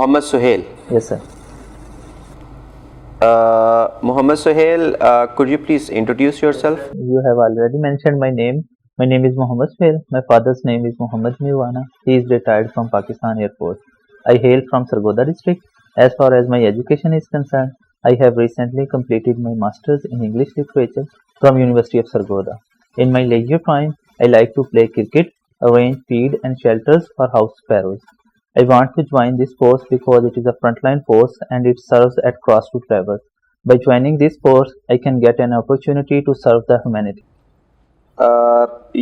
Muhammad Suhail. Yes, sir. Muhammad Suhail, could you please introduce yourself? You have already mentioned my name. My name is Muhammad Suhail. My father's name is Muhammad Mirwana. He is retired from Pakistan Air Force. I hail from Sargodha district. As far as my education is concerned, I have recently completed my Masters in English Literature from University of Sargodha. In my leisure time, I like to play cricket, arrange feed and shelters for house sparrows. I want to join this force because it is a frontline force and it serves at grassroots level. By joining this force, I can get an opportunity to serve the humanity.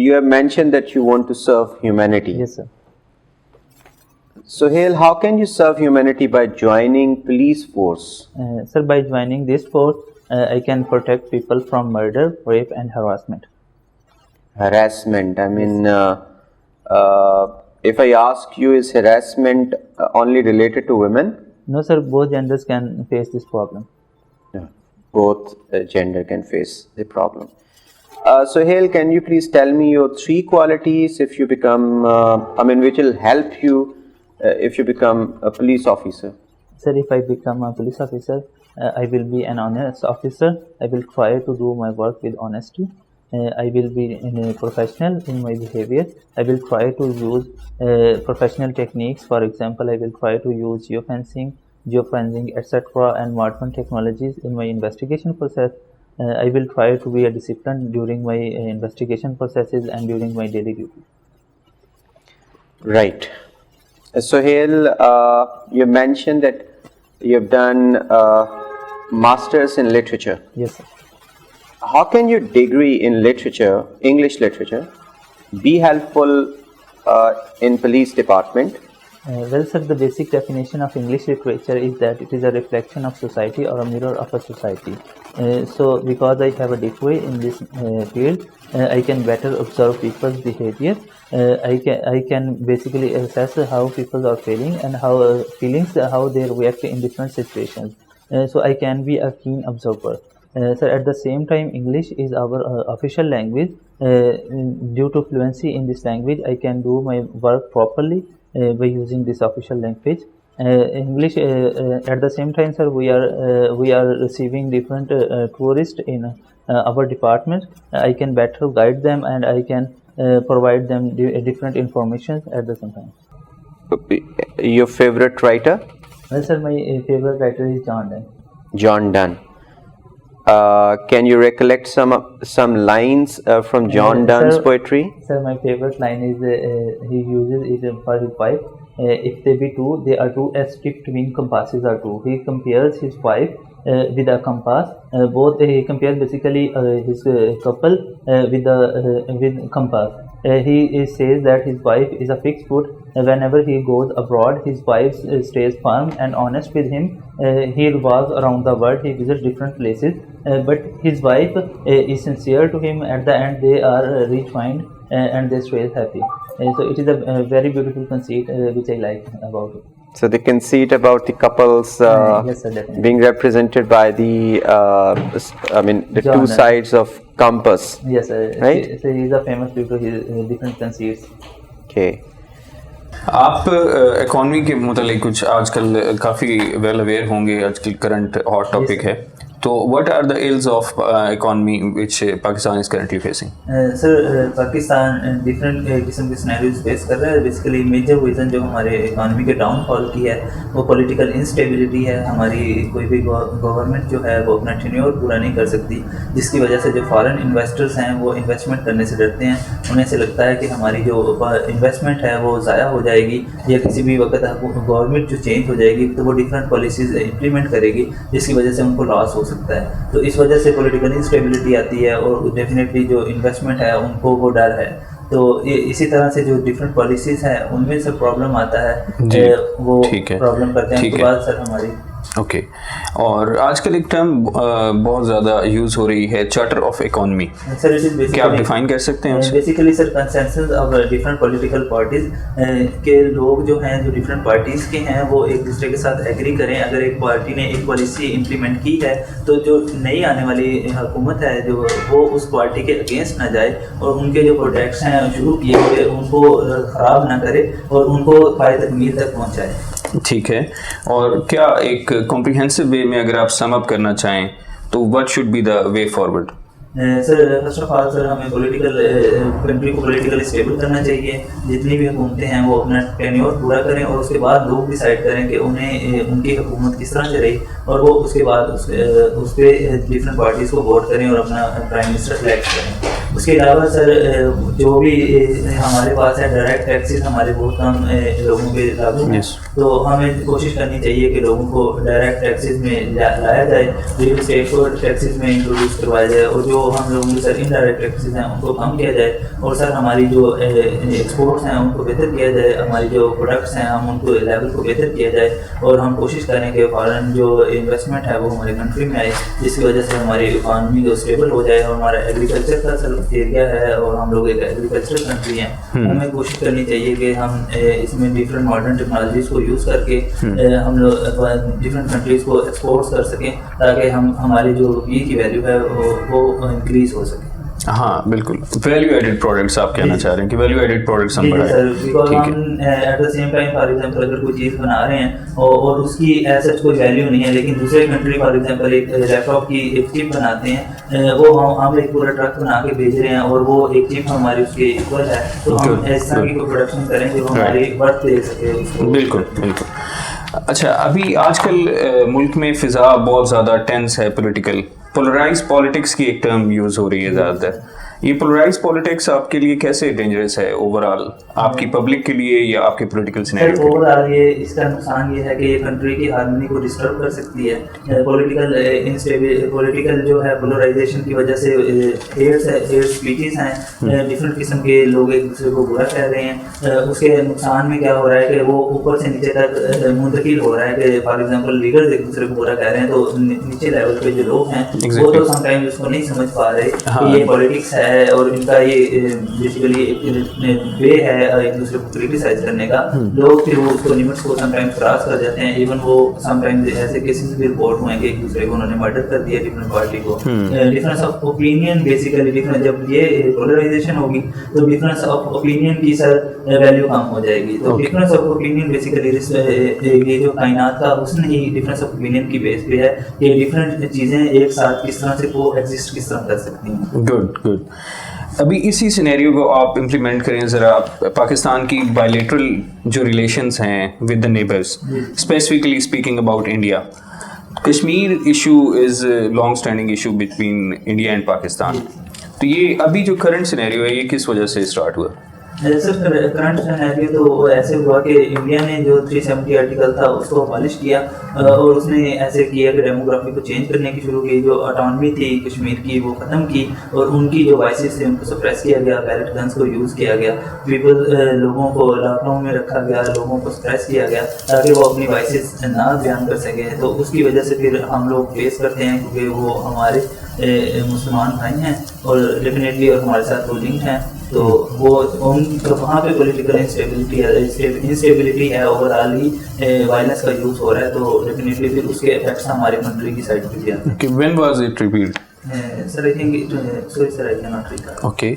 You have mentioned that you want to serve humanity. Yes, sir. Suhail, how can you serve humanity by joining police force? Sir, by joining this force, I can protect people from murder, rape and harassment. Harassment. I mean, if I ask you, is harassment only related to women? No, sir, both genders can face this problem. No. Both gender can face the problem. Suhail, can you please tell me your 3 qualities if you become, which will help you if you become a police officer? Sir, if I become a police officer, I will be an honest officer. I will try to do my work with honesty. I will be professional in my behavior. I will try to use professional techniques. For example, I will try to use geofencing, geofencing, etc. and modern technologies in my investigation process. I will try to be a disciplined during my investigation processes and during my daily duty. Right. Suhail, you mentioned that you have done Masters in Literature. Yes, sir. How can your degree in literature, English literature, be helpful in police department? Well, sir, the basic definition of English literature is that it is a reflection of society or a mirror of a society. So, because I have a degree in this field, I can better observe people's behavior. I can basically assess how people are feeling and how how they react in different situations. So, I can be a keen observer. So at the same time, English is our official language. Due to fluency in this language, I can do my work properly by using this official language. English. At the same time, sir, we are receiving different tourists in our department. I can better guide them and I can provide them different information at the same time. Your favorite writer? Well, sir, my favorite writer is John Donne. John Donne. Can you recollect some lines from John Donne's poetry? Sir, my favorite line is he uses it for his wife. If they be two, they are two as strict twin compasses are two. He compares his wife with a compass. He compares basically his couple with compass. He says that his wife is a fixed foot. Whenever he goes abroad, his wife stays firm and honest with him. He revolves around the world. He visits different places, but his wife is sincere to him. At the end, they are rejoined and they stay happy. So it is a very beautiful conceit which I like about it. So the conceit about the couples yes, sir, being represented by the two sides of compass. Yes, sir. Right? So he is a famous due to his different conceits. Okay. آپ economy کے متعلق کچھ آج کل کافی well aware ہوں گے, آج کل کرنٹ ہاٹ ٹاپک ہے, تو what are the ills of economy which Pakistan is currently facing? Sir, Pakistan different قسم کے سینیریوز فیس کر رہا ہے. بیسیکلی میجر ریزن جو ہمارے اکانومی کے ڈاؤن فال کی ہے وہ پولیٹیکل انسٹیبلٹی ہے. ہماری کوئی بھی گورنمنٹ جو ہے وہ اپنا ٹینیور پورا نہیں کر سکتی, جس کی وجہ سے جو فارن انویسٹرز ہیں وہ انویسٹمنٹ کرنے سے ڈرتے ہیں. انہیں سے لگتا ہے کہ ہماری جو انویسٹمنٹ ہے وہ ضائع ہو جائے گی, یا کسی بھی وقت گورنمنٹ جو چینج ہو جائے گی تو وہ ڈفرینٹ پالیسیز امپلیمنٹ کرے گی, جس کی وجہ سے ان کو لاس ہو سکتا ہے. تو اس وجہ سے پولیٹیکل انسٹیبلٹی آتی ہے اور ڈیفینیٹلی جو انویسٹمنٹ ہے ان کو وہ ڈر ہے. تو اسی طرح سے جو ڈفرینٹ پالیسیز ہیں ان میں سے پرابلم آتا ہے, وہ پرابلم کرتے ہیں. اس کے بعد سر ہماری اوکے, اور آج کل ایک ٹرم بہت زیادہ یوز ہو رہی ہے, چارٹر آف اکانومی. سر کیا آپ ڈیفائن کر سکتے ہیں؟ Basically sir consensus of different political parties کے لوگ جو ہیں جو ڈفرینٹ پارٹیز کے ہیں وہ ایک دوسرے کے ساتھ ایگری کریں. اگر ایک پارٹی نے ایک پالیسی امپلیمنٹ کی ہے تو جو نئی آنے والی حکومت ہے جو وہ اس پارٹی کے اگینسٹ نہ جائے اور ان کے جو پروجیکٹس ہیں شروع کیے ہوئے ان کو خراب نہ کرے اور ان کو پائے تکمیل تک پہنچائے. ٹھیک ہے. اور کیا ایک کمپریہنسو وے میں اگر آپ سم اپ کرنا چاہیں تو what should be the way forward? Sir first of all sir ہمیں کنٹری کو پولیٹیکلی اسٹیبل کرنا چاہیے. جتنی بھی حکومتیں ہیں وہ اپنا ٹینیور پورا کریں اور اس کے بعد لوگ ڈیسائڈ کریں کہ انہیں ان کی حکومت کس طرح سے رہی, اور وہ اس کے بعد اس پہ ڈفرینٹ پارٹیز کو ووٹ کریں اور اپنا پرائم منسٹر سلیکٹ کریں. اس کے علاوہ سر جو بھی ہمارے پاس ہے ڈائریکٹ ٹیکسز ہمارے بہت کم لوگوں پہ لاگو ہیں, تو ہمیں کوشش کرنی چاہیے کہ لوگوں کو ڈائریکٹ ٹیکسز میں لایا جائے, جو اسٹیٹ کو ٹیکسز میں انٹروڈیوس کروایا جائے, اور جو ہم لوگوں کے سر انڈائریکٹ ٹیکسز ہیں ان کو کم کیا جائے, اور سر ہماری جو ایکسپورٹس ہیں ان کو بہتر کیا جائے, ہماری جو پروڈکٹس ہیں ہم ان کو لیول کو بہتر کیا جائے, اور ہم کوشش کریں کہ فارن جو انویسٹمنٹ ہے وہ ہماری کنٹری میں آئے, جس کی وجہ سے ہماری اکانومی جو اسٹیبل ہو جائے, اور ہمارا ایگریکلچر کا سر ایریا ہے اور ہم لوگ ایک ایگریکلچرل کنٹری ہیں. ہمیں کوشش کرنی چاہیے کہ ہم اس میں ڈفرینٹ ماڈرن ٹیکنالوجیز کو یوز کر کے ہم لوگ ڈفرینٹ کنٹریز کو ایکسپورٹس کر سکیں, تاکہ ہم ہماری جو روپیے کی ویلیو ہے وہ انکریز ہو سکے. ہاں بالکل, ویلیو ایڈڈ پروڈکٹس آپ کہنا چاہ رہے ہیں کہ ویلیو ایڈڈ پروڈکٹس ہم بڑھائیں. بیکاز ہم at the same time for example اگر کوئی چیز بنا رہے ہیں اور اس کی ایز سچ کوئی ویلیو نہیں ہے, لیکن دوسرے کنٹری فار ایگزامپل ایک لیپ ٹاپ کی ایک چپ بناتے ہیں, وہ ہم ایک پورا ٹرک بنا کے بھیج رہے ہیں اور وہ ایک چپ ہماری اس کے ایکول ہے, تو ہم اس طرح کی کوئی پروڈکشن کریں جو ہماری ورتھ دے سکے اس کو. بالکل بالکل. اچھا, ابھی آج کل ملک میں فضا بہت زیادہ ٹینس ہے, پولرائز پالیٹکس کی ایک ٹرم یوز ہو رہی ہے زیادہ تر. یہ پولرائز پالیٹکس آپ کے لیے کیسے ڈینجرس ہے اوور آل, آپ کی پبلک کے لیے یا آپ کے پولیٹیکل سینیریو کے لیے؟ اوور آل یہ اس کا نقصان یہ ہے کہ یہ کنٹری کی ہارمونی کو ڈسٹرب کر سکتی ہے. پولیٹیکل جو ہے پولرائزیشن کی وجہ سے ہیٹ اسپیچز ہیں, ڈفرینٹ قسم کے لوگ ایک دوسرے کو برا کہہ رہے ہیں. اس کے نقصان میں کیا ہو رہا ہے کہ وہ اوپر سے نیچے تک منتقل ہو رہا ہے کہ فار ایگزامپل لیڈرز ایک دوسرے کو برا کہہ رہے ہیں, تو نیچے لیول پہ جو لوگ ہیں وہ تو سم ٹائم اس کو نہیں سمجھ پا رہے کہ یہ پالیٹکس ہے اور ان کا یہ بیسیکلی وے ہے ایک دوسرے کو کریٹیسائز کرنے کا. لوگ پھر وہ اس کو لمٹس کو سم ٹائمز کراس کر جاتے ہیں. ایون وہ سم ٹائمز ایسے کیسز بھی رپورٹ ہوئے کہ ایک دوسرے کو انہوں نے مرڈر کر دیا ڈفرینٹ پارٹی کو. Difference of opinion basically different, جب یہ پولرائزیشن ہوگی تو ڈفرینس آف اوپینین کی سر ویلیو کم ہو جائے گی. تو ڈفرینس آف اوپینین بیسیکلی یہ جو کائنات کا حسن ہی ڈفرینس آف اوپینین کی بیس پہ ہے کہ ڈفرینٹ چیزیں ایک ساتھ کس طرح سے کو ایگزسٹ کس طرح کر سکتی ہیں. Good good. ابھی اسی سینیریو کو آپ امپلیمنٹ کریں ذرا. پاکستان کی بائیلیٹرل جو ریلیشنز ہیں with the neighbours, specifically speaking about India, Kashmir issue is long standing issue between India and Pakistan. تو یہ ابھی جو کرنٹ سینیریو ہے یہ کس وجہ سے اسٹارٹ ہوا؟ سر کرنٹ سینیریو تو ایسے ہوا کہ انڈیا نے جو 370 آرٹیکل تھا اس کو پالش کیا, اور اس نے ایسے کیا کہ ڈیموگرافی کو چینج کرنے کی شروع کی. جو اٹانومی تھی کشمیر کی وہ ختم کی, اور ان کی جو وائسز تھے ان کو سپریس کیا گیا, پیلٹ گنس کو یوز کیا گیا, لوگوں کو لاک ڈاؤن میں رکھا گیا, لوگوں کو سپریس کیا گیا تاکہ وہ اپنی وائسز نہ بیان کر سکیں. تو اس کی وجہ سے پھر ہم لوگ فیس کرتے ہیں کیونکہ وہ ہمارے مسلمان بھائی ہیں اور ڈیفینیٹلی اور ہمارے ساتھ وہ لنکڈ ہیں. تو وہ وہاں پہ پولیٹیکل انسٹیبلٹی ہے, اوور آل ہی وائلنس کا یوز ہو رہا ہے. تو ڈیفینیٹلی پھر اس کے افیکٹس ہمارے کنٹری کی سائڈ پہ بھی آتے ہیں. When was it repealed? Sir I think sorry sir I can not recall. Okay.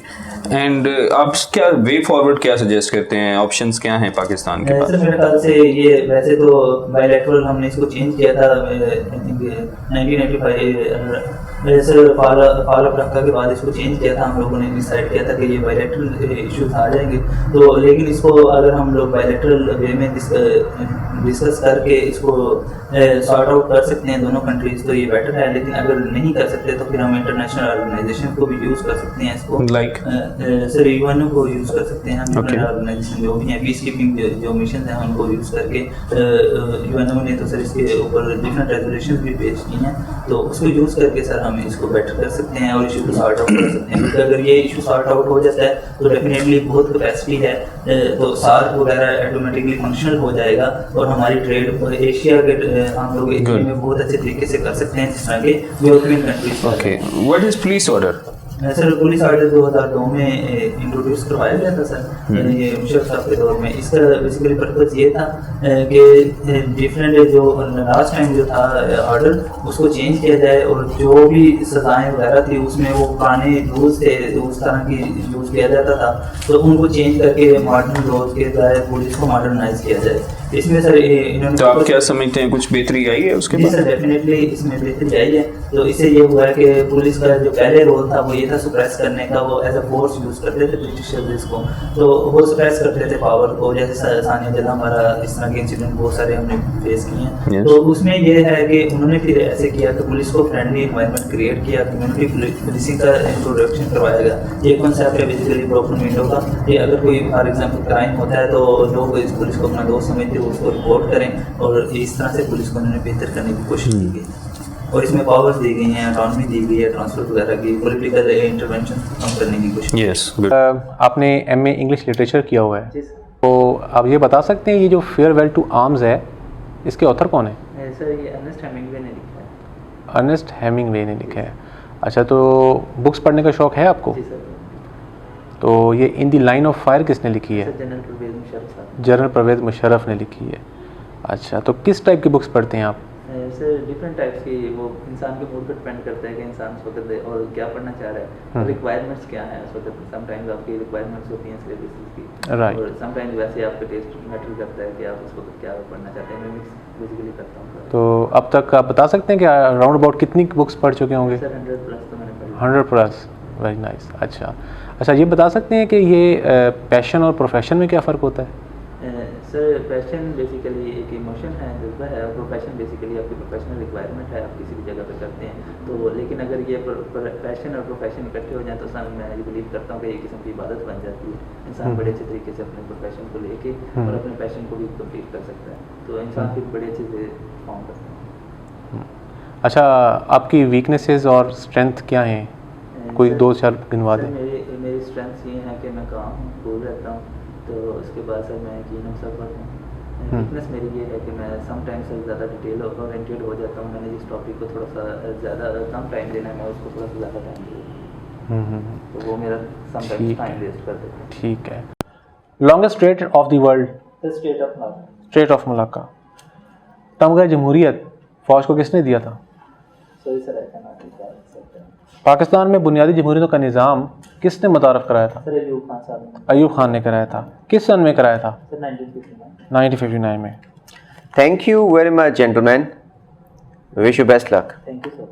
And آپ کیا وے فارورڈ کیا سجیسٹ کرتے ہیں, آپشنز کیا ہیں پاکستان کے پاس؟ سر میرے خیال سے یہ ویسے تو بائیلیٹرل ہم نے اس کو چینج کیا تھا 1985 سر فال آف رکھا کے بعد اس کو چینج کیا تھا. ہم لوگوں نے ڈیسائڈ کیا تھا کہ یہ بائیلیٹرل ایشوز آ جائیں گے, تو لیکن اس کو اگر ہم لوگ بائیلیٹرل وے میں ڈسکس کر کے اس کو سارٹ آؤٹ کر سکتے ہیں دونوں کنٹریز تو یہ بیٹر ہے. لیکن اگر نہیں کر سکتے تو پھر ہم انٹرنیشنل آرگنائزیشن کو بھی یوز کر سکتے ہیں اس کو, لائک سر یو این او کو یوز کر سکتے ہیں. ہم آرگنائزیشن جو بھی ہیں پیس کیپنگ جو مشنز ہیں ان کو یوز کر کے, یو این او نے تو سر اس کے اوپر ڈفرینٹ ریزولوشنز بھی پیش کی ہیں, تو اس کو یوز کر کے سر ہم اس کو بیٹر کر سکتے ہیں اور ایشو کو سارٹ آؤٹ کر سکتے ہیں. کیونکہ اگر یہ ایشو سارٹ آؤٹ ہو جاتا ہے تو ڈیفینیٹلی بہت کیپیسٹی ہے, تو سارک وغیرہ آٹومیٹکلی فنکشنل ہو جائے گا اور ہماری ٹریڈ ایشیا کے ہم لوگ ایشیا میں بہت اچھے طریقے سے کر سکتے ہیں جس طرح کے European countries. Okay. What is police order? Sir police order 2002 میں انٹروڈیوس کروایا گیا تھا سر یہ مشرف صاحب کے دور میں. اس کا بیسیکلی پرپز یہ تھا کہ ڈفرینٹ جو لاسٹ ٹائم جو تھا آرڈر اس کو چینج کیا جائے اور جو بھی سزائیں وغیرہ تھی اس میں وہ پرانے رولس تھے اس طرح کی یوز کیا جاتا تھا تو ان کو چینج کر کے ماڈرن رولس کے ذریعے پولیس کو ماڈرنائز کیا جائے. اس میں سر انہوں نے تو آپ کیا سمجھتے ہیں کچھ بہتری آئی ہے اس کے بعد؟ سر ڈیفینیٹلی اس میں بہتری آئی ہے. تو اس سے یہ ہوا ہے کہ پولیس کا جو پہلے رول تھا وہ یہ تھا سپریس کرنے کا, وہ ایز اے فورس یوز کرتے تھے برٹشرز کو, تو وہ سپریس کرتے تھے پاور کو. جیسے ثانیہ جدہ ہمارا اس طرح کے انسیڈنٹ بہت سارے ہم نے فیس کیے ہیں. تو اس میں یہ ہے کہ انہوں نے پھر ایسے کیا کہ پولیس کو فرینڈلی انوائرمنٹ کریٹ کیا, کمیونٹی پولیسنگ کا انٹروڈکشن کروایا گیا. یہ کنسیپٹ ہے بیسیکلی بروکن ونڈو کا. یہ اگر کوئی فار ایگزامپل کرائم ہوتا ہے تو لوگ اس پولیس کو اپنا دوست سمجھتے ہیں, اس کو رپورٹ کریں, اور اس طرح سے پولیس کو انہوں نے بہتر کرنے کی کوشش کی گئی. اور اس میں پاورز دی گئی ہیں, اٹانومی دی گئی ہے, ٹرانسفر وغیرہ کی, پولیٹیکل انٹرونشن کم کرنے کی کوشش. یس, آپ نے ایم اے انگلش لٹریچر کیا ہوا ہے, تو آپ یہ بتا سکتے ہیں یہ جو فیئر ویل ٹو آرمز ہے اس کے آتھر کون ہیں؟ سر یہ ارنسٹ ہیمنگوے نے لکھا ہے. ارنسٹ ہیمنگوے نے لکھا ہے. اچھا, تو بکس پڑھنے کا شوق ہے آپ کو؟ جی سر. تو یہ ان دی لائن آف فائر کس نے لکھی ہے؟ جنرل پرویز مشرف صاحب. جنرل پرویز مشرف نے لکھی ہے. اچھا, تو کس ٹائپ کی بکس پڑھتے ہیں آپ؟ سر ڈفرینٹ ٹائپس کی, وہ انسان کے موڈ پر ڈپینڈ کرتا ہے کہ انسان اس وقت اور کیا پڑھنا چاہ رہا ہے, ریکوائرمنٹس کیا ہیں اس وقت. سم ٹائمز آپ کی ریکوائرمنٹس ہوتی ہیں سلیبس کی, اور سم ٹائمز ویسے آپ کا ٹیسٹ میٹر کرتا ہے کہ آپ اس وقت کیا پڑھنا چاہتے ہیں. میں مکس بیسیکلی کرتا ہوں. تو اب تک آپ بتا سکتے ہیں کہ راؤنڈ اباؤٹ کتنی بکس پڑھ چکے ہوں گے؟ سر 100+ تو میں نے پڑھی. 100+. Very nice. اچھا, یہ بتا سکتے ہیں کہ یہ پیشن اور پروفیشن میں کیا فرق ہوتا ہے؟ سر پیشن بیسیکلی ایک ایموشن ہے, جذبہ ہے, اور پروفیشن بیسیکلی آپ کی پروفیشنل ریکوائرمنٹ ہے, آپ کسی بھی جگہ پہ کرتے ہیں. تو لیکن اگر یہ پیشن اور پروفیشن اکٹھے ہو جائیں تو سر میں یہ بلیو کرتا ہوں کہ ایک قسم کی عبادت بن جاتی ہے. انسان بڑے اچھے طریقے سے اپنے پروفیشن کو لے کے اور اپنے پیشن کو بھی کمپلیٹ کر سکتا ہے. تو انسان پھر بڑے اچھے سے فارم کرتا ہے. اچھا, آپ کی ویکنیسز اور اسٹرینتھ کیا ہیں؟ کوئی 2-4 گنوا دیں. میری اسٹرینتھس یہ ہیں کہ میں کام ہوں, کول رہتا ہوں, تو اس کے بعد سر میں یقین ہوں سب ہوں. ویکنیس میری یہ ہے کہ میں سم ٹائم سے زیادہ ڈیٹیل اورینٹیڈ ہو جاتا ہوں. میں نے جس ٹاپک کو تھوڑا سا زیادہ کم ٹائم دینا ہے, میں اس کو تھوڑا سا زیادہ ٹائم دوں, تو وہ میرا سم ٹائم ٹائم ویسٹ کر دیتا ہے. ٹھیک ہے. Longest strait of the world? Strait of Malacca. Strait of Malacca. تمغہ جمہوریت فوج کو کس نے دیا تھا؟ سوری سر, ایسا نہ کیا. پاکستان میں بنیادی جمہوریتوں کا نظام کس نے متعارف کرایا تھا؟ سر ایوب خان صاحب نے. ایوب خان نے کرایا تھا. کس سن میں کرایا تھا؟ سر 1959. 1959 میں. Thank you very much, gentlemen. Wish you best luck. Thank you, sir.